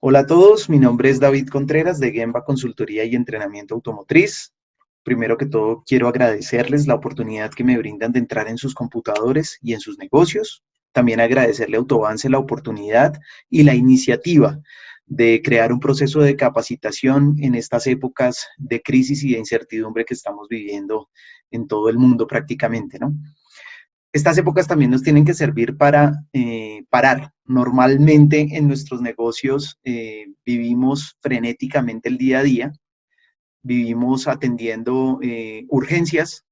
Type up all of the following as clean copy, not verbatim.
Hola a todos, mi nombre es David Contreras de Gemba Consultoría y Entrenamiento Automotriz. Primero que todo, quiero agradecerles la oportunidad que me brindan de entrar en sus computadores y en sus negocios. También agradecerle a Autobance la oportunidad y la iniciativa de crear un proceso de capacitación en estas épocas de crisis y de incertidumbre que estamos viviendo en todo el mundo prácticamente, ¿no? Estas épocas también nos tienen que servir para parar. Normalmente en nuestros negocios vivimos frenéticamente el día a día, vivimos atendiendo urgencias,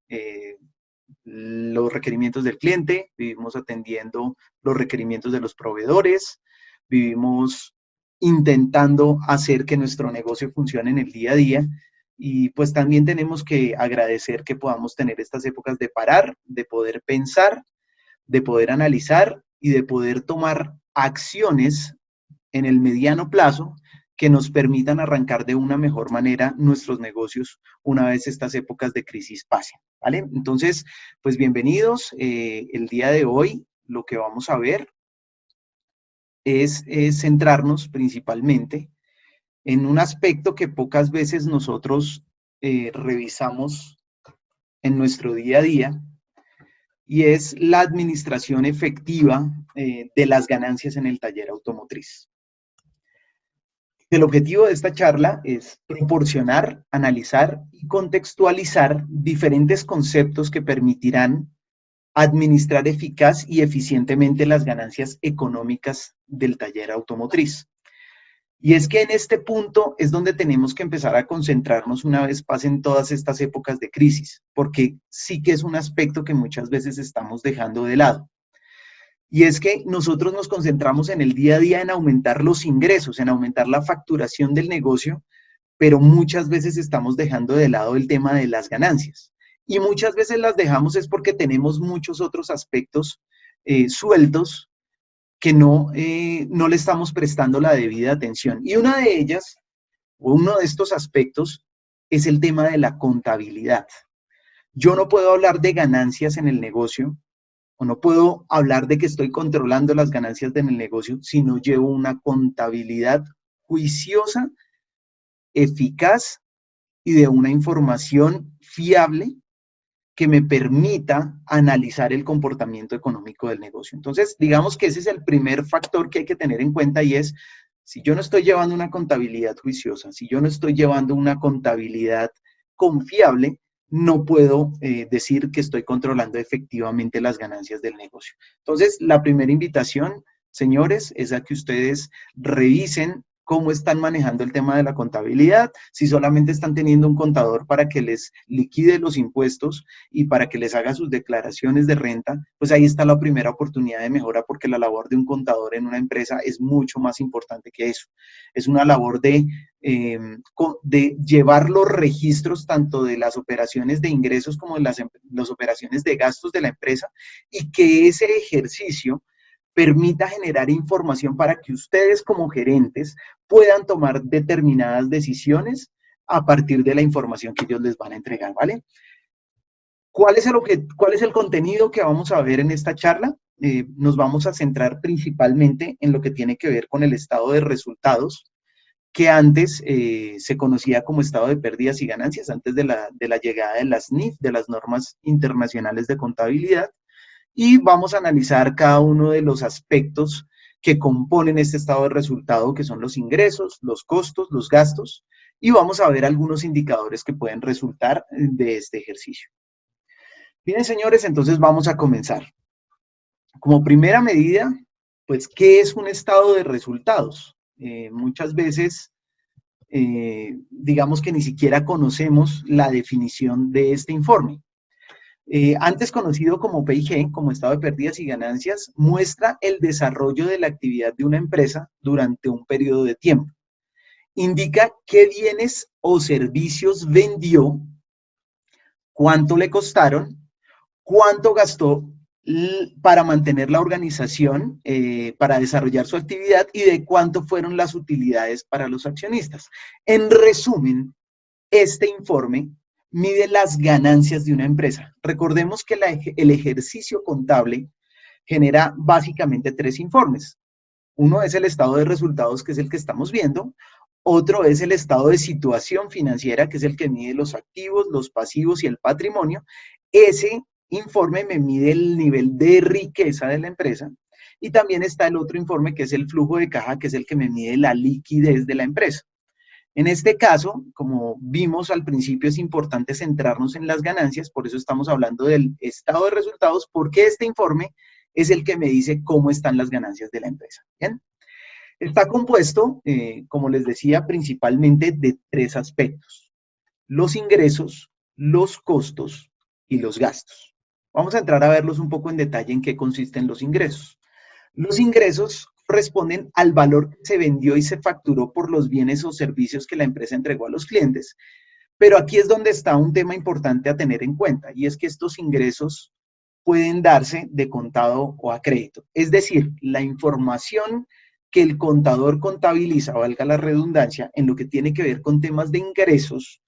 los requerimientos del cliente, vivimos atendiendo los requerimientos de los proveedores, vivimos intentando hacer que nuestro negocio funcione en el día a día y pues también tenemos que agradecer que podamos tener estas épocas de parar, de poder pensar, de poder analizar y de poder tomar acciones en el mediano plazo que nos permitan arrancar de una mejor manera nuestros negocios una vez estas épocas de crisis pasen, ¿vale? Entonces, pues bienvenidos. El día de hoy lo que vamos a ver es centrarnos principalmente en un aspecto que pocas veces nosotros revisamos en nuestro día a día, y es la administración efectiva de las ganancias en el taller automotriz. El objetivo de esta charla es proporcionar, analizar y contextualizar diferentes conceptos que permitirán administrar eficaz y eficientemente las ganancias económicas del taller automotriz. Y es que en este punto es donde tenemos que empezar a concentrarnos una vez pasen todas estas épocas de crisis, porque sí que es un aspecto que muchas veces estamos dejando de lado. Y es que nosotros nos concentramos en el día a día en aumentar los ingresos, en aumentar la facturación del negocio, pero muchas veces estamos dejando de lado el tema de las ganancias. Y muchas veces las dejamos es porque tenemos muchos otros aspectos sueltos que no le estamos prestando la debida atención. Y una de ellas, o uno de estos aspectos, es el tema de la contabilidad. Yo no puedo hablar de ganancias en el negocio, o no puedo hablar de que estoy controlando las ganancias en el negocio si no llevo una contabilidad juiciosa, eficaz y de una información fiable que me permita analizar el comportamiento económico del negocio. Entonces, digamos que ese es el primer factor que hay que tener en cuenta y es, si yo no estoy llevando una contabilidad juiciosa, si yo no estoy llevando una contabilidad confiable, no puedo decir que estoy controlando efectivamente las ganancias del negocio. Entonces, la primera invitación, señores, es a que ustedes revisen cómo están manejando el tema de la contabilidad, si solamente están teniendo un contador para que les liquide los impuestos y para que les haga sus declaraciones de renta, pues ahí está la primera oportunidad de mejora, porque la labor de un contador en una empresa es mucho más importante que eso. Es una labor de llevar los registros tanto de las operaciones de ingresos como de las operaciones de gastos de la empresa, y que ese ejercicio permita generar información para que ustedes como gerentes puedan tomar determinadas decisiones a partir de la información que ellos les van a entregar, ¿vale? ¿Cuál es el contenido que vamos a ver en esta charla? Nos vamos a centrar principalmente en lo que tiene que ver con el estado de resultados, que antes se conocía como estado de pérdidas y ganancias, antes de la llegada de las NIF, de las normas internacionales de contabilidad, y vamos a analizar cada uno de los aspectos que componen este estado de resultado, que son los ingresos, los costos, los gastos, y vamos a ver algunos indicadores que pueden resultar de este ejercicio. Bien, señores, entonces vamos a comenzar. Como primera medida, pues, ¿qué es un estado de resultados? Muchas veces, digamos que ni siquiera conocemos la definición de este informe. Antes conocido como PIG, como estado de pérdidas y ganancias, muestra el desarrollo de la actividad de una empresa durante un periodo de tiempo. Indica qué bienes o servicios vendió, cuánto le costaron, cuánto gastó para mantener la organización, para desarrollar su actividad, y de cuánto fueron las utilidades para los accionistas. En resumen, este informe mide las ganancias de una empresa. Recordemos que el ejercicio contable genera básicamente tres informes. Uno es el estado de resultados, que es el que estamos viendo. Otro es el estado de situación financiera, que es el que mide los activos, los pasivos y el patrimonio. Ese informe me mide el nivel de riqueza de la empresa. Y también está el otro informe, que es el flujo de caja, que es el que me mide la liquidez de la empresa. En este caso, como vimos al principio, es importante centrarnos en las ganancias, por eso estamos hablando del estado de resultados, porque este informe es el que me dice cómo están las ganancias de la empresa. ¿Bien? Está compuesto, como les decía, principalmente de tres aspectos: los ingresos, los costos y los gastos. Vamos a entrar a verlos un poco en detalle en qué consisten los ingresos. Los ingresos corresponden al valor que se vendió y se facturó por los bienes o servicios que la empresa entregó a los clientes. Pero aquí es donde está un tema importante a tener en cuenta, y es que estos ingresos pueden darse de contado o a crédito. Es decir, la información que el contador contabiliza, valga la redundancia, en lo que tiene que ver con temas de ingresos,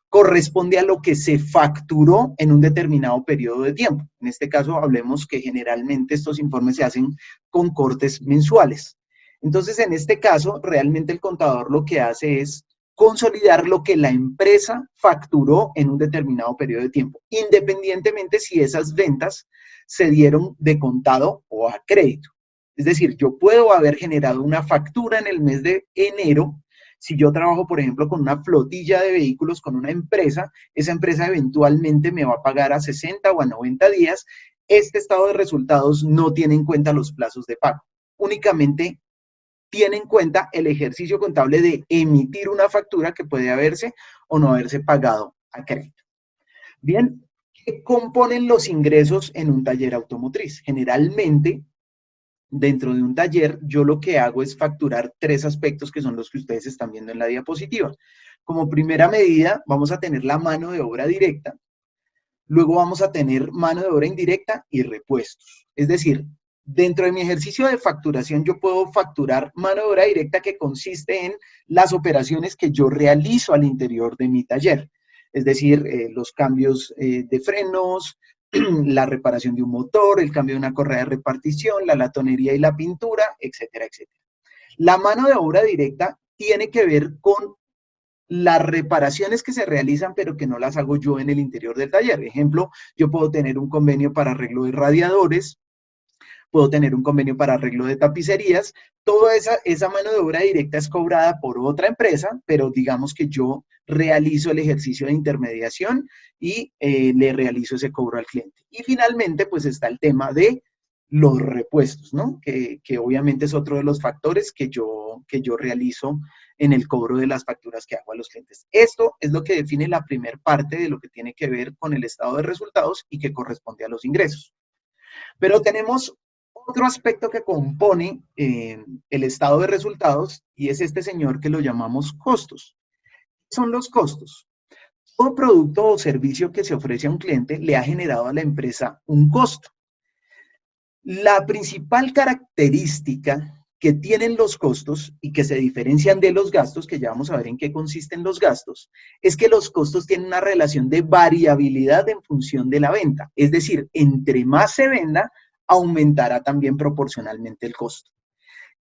corresponde a lo que se facturó en un determinado periodo de tiempo. En este caso, hablemos que generalmente estos informes se hacen con cortes mensuales. Entonces, en este caso, realmente el contador lo que hace es consolidar lo que la empresa facturó en un determinado periodo de tiempo, independientemente si esas ventas se dieron de contado o a crédito. Es decir, yo puedo haber generado una factura en el mes de enero. Si yo trabajo, por ejemplo, con una flotilla de vehículos, con una empresa, esa empresa eventualmente me va a pagar a 60 o a 90 días. Este estado de resultados no tiene en cuenta los plazos de pago. Únicamente tiene en cuenta el ejercicio contable de emitir una factura que puede haberse o no haberse pagado a crédito. Bien, ¿qué componen los ingresos en un taller automotriz? Generalmente, dentro de un taller, yo lo que hago es facturar tres aspectos que son los que ustedes están viendo en la diapositiva. Como primera medida, vamos a tener la mano de obra directa, luego vamos a tener mano de obra indirecta y repuestos. Es decir, dentro de mi ejercicio de facturación, yo puedo facturar mano de obra directa, que consiste en las operaciones que yo realizo al interior de mi taller. Es decir, los cambios de frenos, la reparación de un motor, el cambio de una correa de repartición, la latonería y la pintura, etcétera, etcétera. La mano de obra directa tiene que ver con las reparaciones que se realizan, pero que no las hago yo en el interior del taller. Ejemplo, yo puedo tener un convenio para arreglo de radiadores, puedo tener un convenio para arreglo de tapicerías. Toda esa mano de obra directa es cobrada por otra empresa, pero digamos que yo realizo el ejercicio de intermediación y le realizo ese cobro al cliente. Y finalmente, pues está el tema de los repuestos, ¿no? Que obviamente es otro de los factores que yo realizo en el cobro de las facturas que hago a los clientes. Esto es lo que define la primera parte de lo que tiene que ver con el estado de resultados y que corresponde a los ingresos. Pero tenemos otro aspecto que compone el estado de resultados, y es este señor que lo llamamos costos. ¿Qué son los costos? Todo producto o servicio que se ofrece a un cliente le ha generado a la empresa un costo. La principal característica que tienen los costos y que se diferencian de los gastos, que ya vamos a ver en qué consisten los gastos, es que los costos tienen una relación de variabilidad en función de la venta. Es decir, entre más se venda, aumentará también proporcionalmente el costo.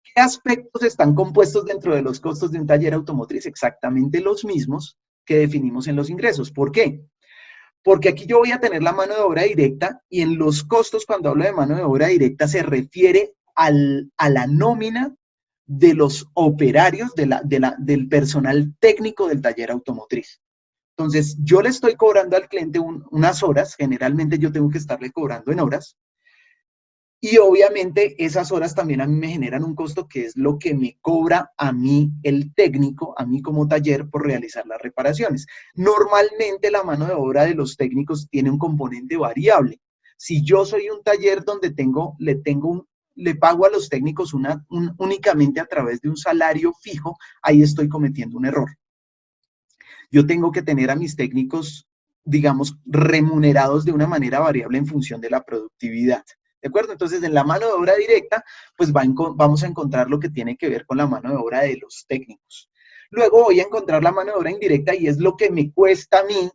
¿Qué aspectos están compuestos dentro de los costos de un taller automotriz? Exactamente los mismos que definimos en los ingresos. ¿Por qué? Porque aquí yo voy a tener la mano de obra directa, y en los costos, cuando hablo de mano de obra directa, se refiere a la nómina de los operarios, del personal técnico del taller automotriz. Entonces, yo le estoy cobrando al cliente unas horas, generalmente yo tengo que estarle cobrando en horas, y obviamente esas horas también a mí me generan un costo, que es lo que me cobra a mí el técnico, a mí como taller, por realizar las reparaciones. Normalmente la mano de obra de los técnicos tiene un componente variable. Si yo soy un taller donde le pago a los técnicos únicamente a través de un salario fijo, ahí estoy cometiendo un error. Yo tengo que tener a mis técnicos, digamos, remunerados de una manera variable en función de la productividad. ¿De acuerdo? Entonces, en la mano de obra directa, pues vamos a encontrar lo que tiene que ver con la mano de obra de los técnicos. Luego voy a encontrar la mano de obra indirecta, y es lo que me cuesta a mí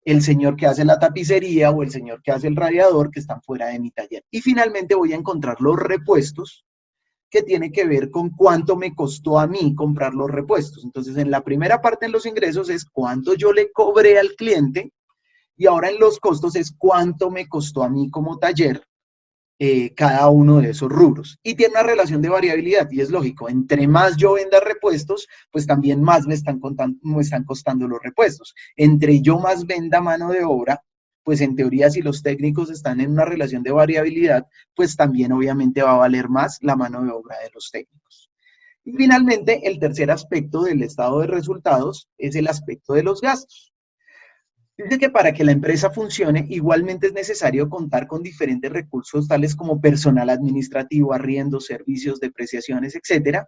el señor que hace la tapicería o el señor que hace el radiador, que están fuera de mi taller. Y finalmente voy a encontrar los repuestos, que tiene que ver con cuánto me costó a mí comprar los repuestos. Entonces, en la primera parte en los ingresos es cuánto yo le cobré al cliente, y ahora en los costos es cuánto me costó a mí como taller cada uno de esos rubros. Y tiene una relación de variabilidad, y es lógico, entre más yo venda repuestos, pues también más me están costando los repuestos. Entre yo más venda mano de obra, pues en teoría si los técnicos están en una relación de variabilidad, pues también obviamente va a valer más la mano de obra de los técnicos. Y finalmente, el tercer aspecto del estado de resultados es el aspecto de los gastos. Dice que para que la empresa funcione, igualmente es necesario contar con diferentes recursos, tales como personal administrativo, arriendos, servicios, depreciaciones, etcétera.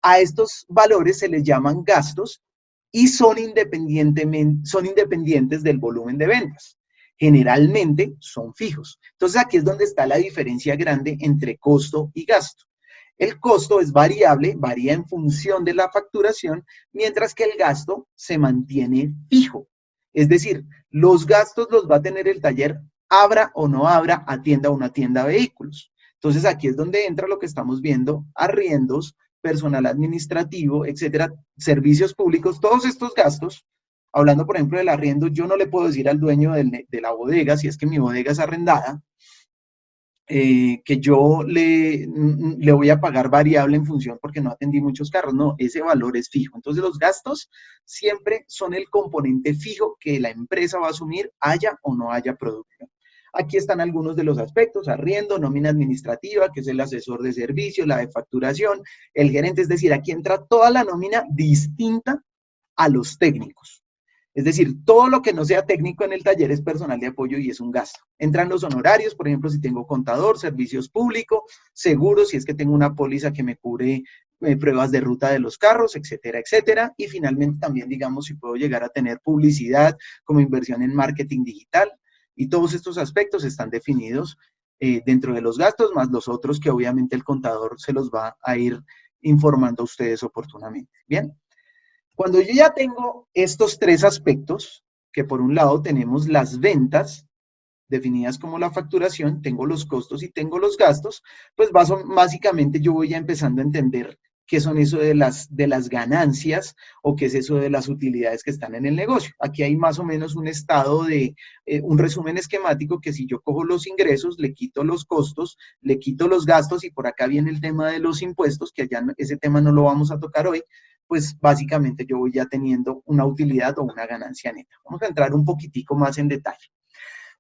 A estos valores se les llaman gastos y son independientes del volumen de ventas. Generalmente son fijos. Entonces aquí es donde está la diferencia grande entre costo y gasto. El costo es variable, varía en función de la facturación, mientras que el gasto se mantiene fijo. Es decir, los gastos los va a tener el taller, abra o no abra, atienda o no atienda vehículos. Entonces aquí es donde entra lo que estamos viendo, arriendos, personal administrativo, etcétera, servicios públicos, todos estos gastos. Hablando, por ejemplo, del arriendo, yo no le puedo decir al dueño de la bodega, si es que mi bodega es arrendada, que yo le voy a pagar variable en función porque no atendí muchos carros. No, ese valor es fijo. Entonces los gastos siempre son el componente fijo que la empresa va a asumir, haya o no haya producción. Aquí están algunos de los aspectos: arriendo, nómina administrativa, que es el asesor de servicio, la de facturación, el gerente, es decir, aquí entra toda la nómina distinta a los técnicos. Es decir, todo lo que no sea técnico en el taller es personal de apoyo y es un gasto. Entran los honorarios, por ejemplo, si tengo contador, servicios públicos, seguros, si es que tengo una póliza que me cubre pruebas de ruta de los carros, etcétera, etcétera. Y finalmente también, digamos, si puedo llegar a tener publicidad como inversión en marketing digital. Y todos estos aspectos están definidos dentro de los gastos, más los otros que obviamente el contador se los va a ir informando a ustedes oportunamente. Bien. Cuando yo ya tengo estos tres aspectos, que por un lado tenemos las ventas, definidas como la facturación, tengo los costos y tengo los gastos, pues básicamente yo voy ya empezando a entender qué son eso de las ganancias o qué es eso de las utilidades que están en el negocio. Aquí hay más o menos un estado de, un resumen esquemático que si yo cojo los ingresos, le quito los costos, le quito los gastos y por acá viene el tema de los impuestos, que allá ese tema no lo vamos a tocar hoy, pues básicamente yo voy ya teniendo una utilidad o una ganancia neta. Vamos a entrar un poquitico más en detalle.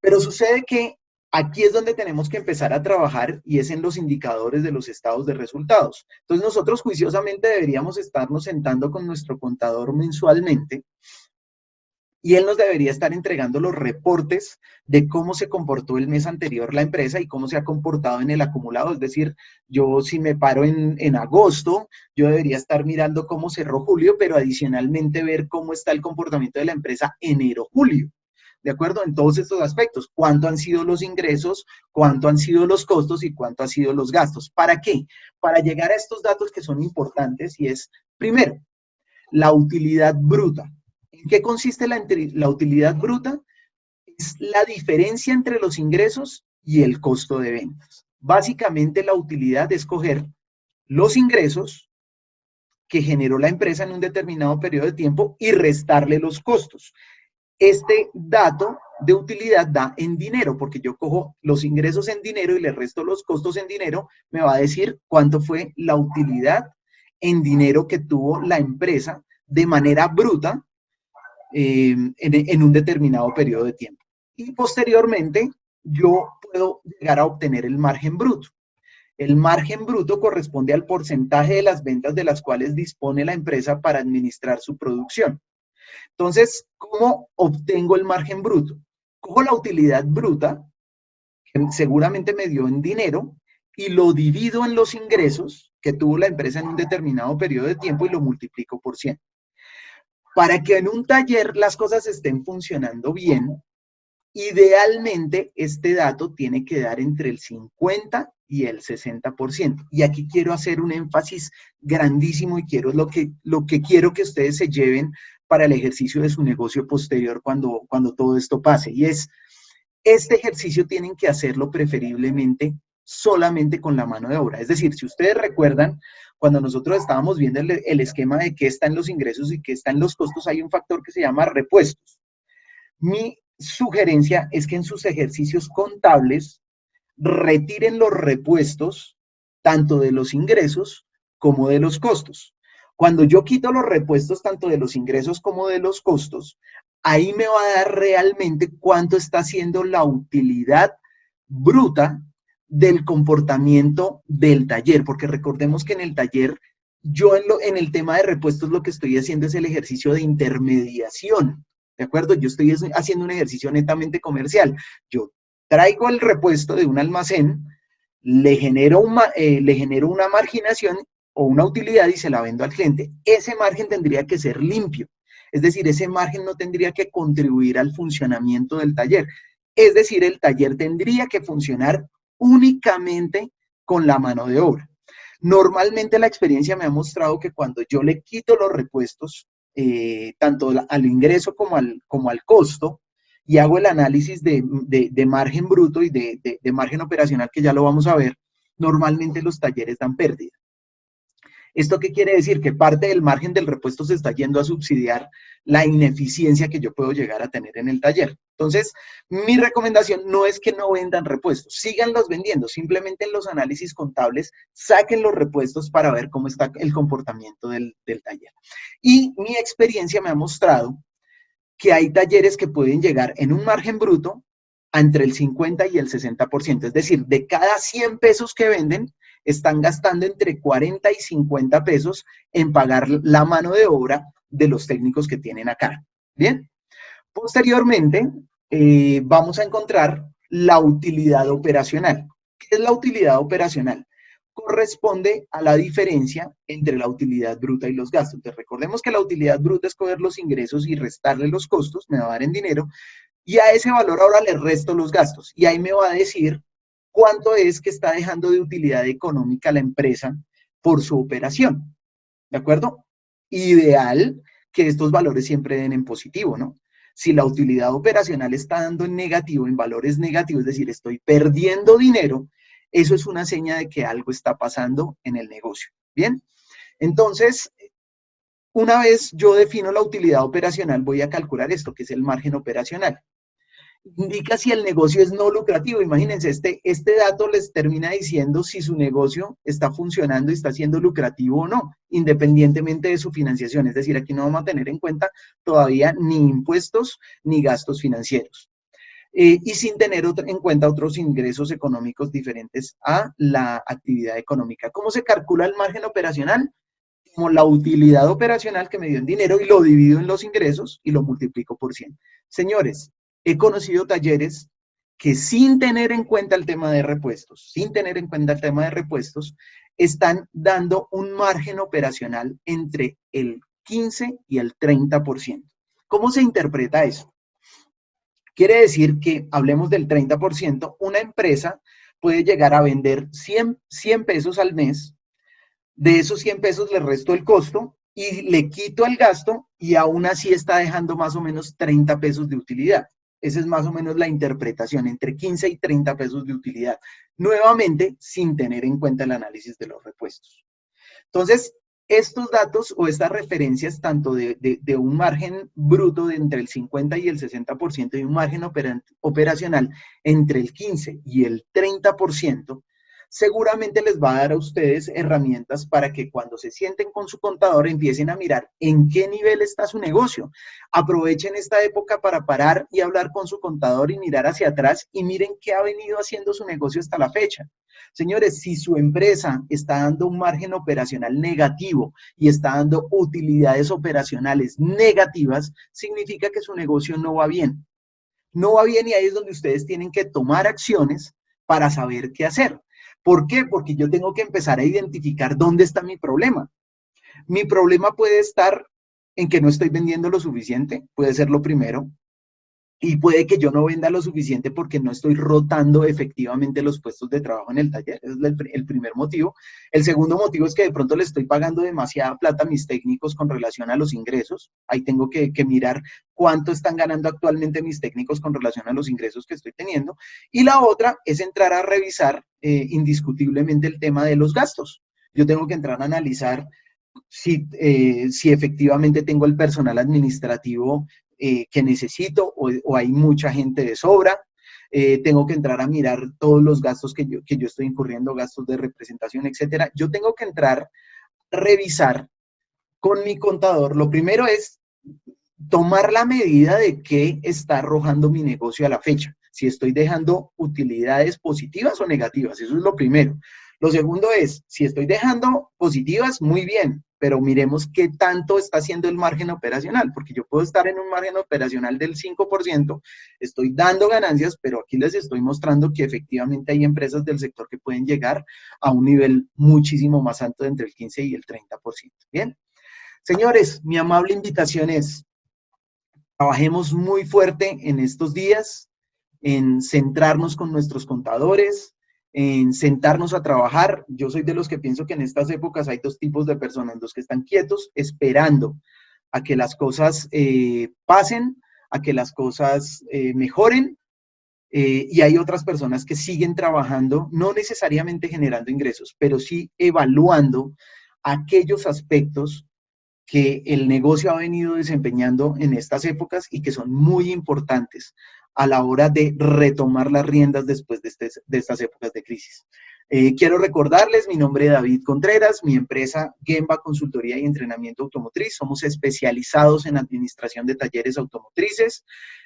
Pero sucede que aquí es donde tenemos que empezar a trabajar y es en los indicadores de los estados de resultados. Entonces nosotros juiciosamente deberíamos estarnos sentando con nuestro contador mensualmente y él nos debería estar entregando los reportes de cómo se comportó el mes anterior la empresa y cómo se ha comportado en el acumulado. Es decir, yo si me paro en agosto, yo debería estar mirando cómo cerró julio, pero adicionalmente ver cómo está el comportamiento de la empresa enero-julio. ¿De acuerdo? En todos estos aspectos, cuánto han sido los ingresos, cuánto han sido los costos y cuánto han sido los gastos. ¿Para qué? Para llegar a estos datos que son importantes y es, primero, la utilidad bruta. ¿En qué consiste la utilidad bruta? Es la diferencia entre los ingresos y el costo de ventas. Básicamente la utilidad es coger los ingresos que generó la empresa en un determinado periodo de tiempo y restarle los costos. Este dato de utilidad da en dinero, porque yo cojo los ingresos en dinero y le resto los costos en dinero, me va a decir cuánto fue la utilidad en dinero que tuvo la empresa de manera bruta en un determinado periodo de tiempo. Y posteriormente, yo puedo llegar a obtener el margen bruto. El margen bruto corresponde al porcentaje de las ventas de las cuales dispone la empresa para administrar su producción. Entonces, ¿cómo obtengo el margen bruto? Cojo la utilidad bruta, que seguramente me dio en dinero, y lo divido en los ingresos que tuvo la empresa en un determinado periodo de tiempo y lo multiplico por 100. Para que en un taller las cosas estén funcionando bien, idealmente este dato tiene que dar entre el 50 y el 60%. Y aquí quiero hacer un énfasis grandísimo y lo que quiero que ustedes se lleven para el ejercicio de su negocio posterior cuando todo esto pase. Y es, este ejercicio tienen que hacerlo preferiblemente solamente con la mano de obra. Es decir, si ustedes recuerdan, cuando nosotros estábamos viendo el esquema de qué está en los ingresos y qué está en los costos, hay un factor que se llama repuestos. Mi sugerencia es que en sus ejercicios contables retiren los repuestos tanto de los ingresos como de los costos. Cuando yo quito los repuestos tanto de los ingresos como de los costos, ahí me va a dar realmente cuánto está siendo la utilidad bruta del comportamiento del taller, porque recordemos que en el taller, yo en el tema de repuestos lo que estoy haciendo es el ejercicio de intermediación, ¿de acuerdo? Yo estoy haciendo un ejercicio netamente comercial. Yo traigo el repuesto de un almacén, le genero una marginación o una utilidad y se la vendo al cliente. Ese margen tendría que ser limpio. Es decir, ese margen no tendría que contribuir al funcionamiento del taller. Es decir, el taller tendría que funcionar únicamente con la mano de obra. Normalmente la experiencia me ha mostrado que cuando yo le quito los repuestos, tanto al ingreso como al costo, y hago el análisis de margen bruto y de margen operacional, que ya lo vamos a ver, normalmente los talleres dan pérdida. ¿Esto qué quiere decir? Que parte del margen del repuesto se está yendo a subsidiar la ineficiencia que yo puedo llegar a tener en el taller. Entonces, mi recomendación no es que no vendan repuestos, síganlos vendiendo, simplemente en los análisis contables saquen los repuestos para ver cómo está el comportamiento del taller. Y mi experiencia me ha mostrado que hay talleres que pueden llegar en un margen bruto a entre el 50 y el 60%. Es decir, de cada 100 pesos que venden, están gastando entre 40 y 50 pesos en pagar la mano de obra de los técnicos que tienen acá. Bien. Posteriormente, vamos a encontrar la utilidad operacional. ¿Qué es la utilidad operacional? Corresponde a la diferencia entre la utilidad bruta y los gastos. Entonces, recordemos que la utilidad bruta es coger los ingresos y restarle los costos, me va a dar en dinero, y a ese valor ahora le resto los gastos. Y ahí me va a decir cuánto es que está dejando de utilidad económica la empresa por su operación. ¿De acuerdo? Ideal que estos valores siempre den en positivo, ¿no? Si la utilidad operacional está dando en negativo, en valores negativos, es decir, estoy perdiendo dinero, eso es una seña de que algo está pasando en el negocio. Bien, entonces, una vez yo defino la utilidad operacional, voy a calcular esto, que es el margen operacional. Indica si el negocio es no lucrativo. Imagínense, este dato les termina diciendo si su negocio está funcionando y está siendo lucrativo o no, independientemente de su financiación. Es decir, aquí no vamos a tener en cuenta todavía ni impuestos ni gastos financieros. Y sin tener en cuenta otros ingresos económicos diferentes a la actividad económica. ¿Cómo se calcula el margen operacional? Como la utilidad operacional que me dio en dinero y lo divido en los ingresos y lo multiplico por 100. Señores, he conocido talleres que sin tener en cuenta el tema de repuestos, están dando un margen operacional entre el 15 y el 30%. ¿Cómo se interpreta eso? Quiere decir que, hablemos del 30%, una empresa puede llegar a vender 100 pesos al mes. De esos 100 pesos le resto el costo y le quito el gasto y aún así está dejando más o menos 30 pesos de utilidad. Esa es más o menos la interpretación, entre 15 y 30 pesos de utilidad. Nuevamente, sin tener en cuenta el análisis de los repuestos. Entonces, estos datos o estas referencias, tanto de un margen bruto de entre el 50 y el 60% y un margen operacional entre el 15 y el 30%, seguramente les va a dar a ustedes herramientas para que cuando se sienten con su contador empiecen a mirar en qué nivel está su negocio. Aprovechen esta época para parar y hablar con su contador y mirar hacia atrás y miren qué ha venido haciendo su negocio hasta la fecha. Señores, si su empresa está dando un margen operacional negativo y está dando utilidades operacionales negativas, significa que su negocio no va bien. No va bien y ahí es donde ustedes tienen que tomar acciones para saber qué hacer. ¿Por qué? Porque yo tengo que empezar a identificar dónde está mi problema. Mi problema puede estar en que no estoy vendiendo lo suficiente, puede ser lo primero. y puede que yo no venda lo suficiente porque no estoy rotando efectivamente los puestos de trabajo en el taller. Ese es el primer motivo. El segundo motivo es que de pronto le estoy pagando demasiada plata a mis técnicos con relación a los ingresos. Ahí tengo que mirar cuánto están ganando actualmente mis técnicos con relación a los ingresos que estoy teniendo. Y la otra es entrar a revisar indiscutiblemente el tema de los gastos. Yo tengo que entrar a analizar si efectivamente tengo el personal administrativo que necesito o hay mucha gente de sobra. Tengo que entrar a mirar todos los gastos que yo estoy incurriendo, gastos de representación, etcétera. Yo tengo que entrar a revisar con mi contador. Lo primero es tomar la medida de qué está arrojando mi negocio a la fecha. Si estoy dejando utilidades positivas o negativas, eso es lo primero. Lo segundo es, si estoy dejando positivas, muy bien, pero miremos qué tanto está haciendo el margen operacional, porque yo puedo estar en un margen operacional del 5%, estoy dando ganancias, pero aquí les estoy mostrando que efectivamente hay empresas del sector que pueden llegar a un nivel muchísimo más alto de entre el 15 y el 30%. Bien, señores, mi amable invitación es, trabajemos muy fuerte en estos días, en centrarnos con nuestros contadores, en sentarnos a trabajar. Yo soy de los que pienso que en estas épocas hay dos tipos de personas, los que están quietos esperando a que las cosas pasen, a que las cosas mejoren, y hay otras personas que siguen trabajando, no necesariamente generando ingresos, pero sí evaluando aquellos aspectos que el negocio ha venido desempeñando en estas épocas y que son muy importantes a la hora de retomar las riendas después de estas épocas de crisis. Quiero recordarles, mi nombre es David Contreras, mi empresa Gemba Consultoría y Entrenamiento Automotriz. Somos especializados en administración de talleres automotrices.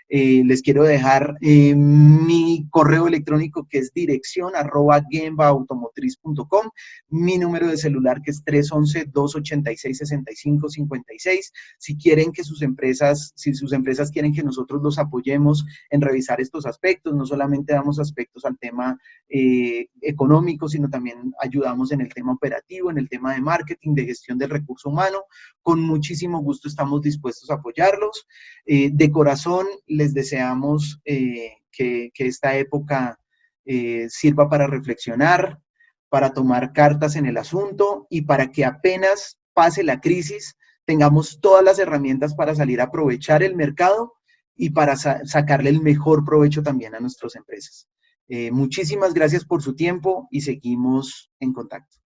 Les quiero dejar mi correo electrónico que es dirección@gembaautomotriz.com, mi número de celular que es 311-286-6556. Si quieren que sus empresas quieren que nosotros los apoyemos en revisar estos aspectos, no solamente damos aspectos al tema económico, sino también ayudamos en el tema operativo, en el tema de marketing, de gestión del recurso humano. Con muchísimo gusto estamos dispuestos a apoyarlos. De corazón les deseamos que esta época sirva para reflexionar, para tomar cartas en el asunto y para que apenas pase la crisis tengamos todas las herramientas para salir a aprovechar el mercado y para sacarle el mejor provecho también a nuestras empresas. Muchísimas gracias por su tiempo y seguimos en contacto.